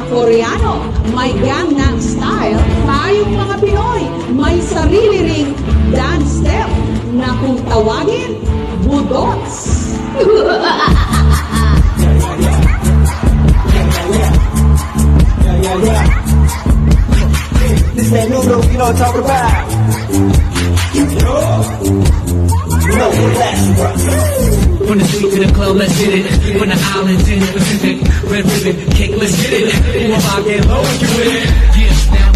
Koreano, may Gangnam Style. Tayong mga Pinoy, may sarili ring dance step na kung tawagin, budots. This that new look, you know what I'm talking about? No, relax, bro. From the street to the club, let's get it. From the islands in the Pacific, red ribbon, cake, let's get it. Who am I get low if you with it? Yeah, now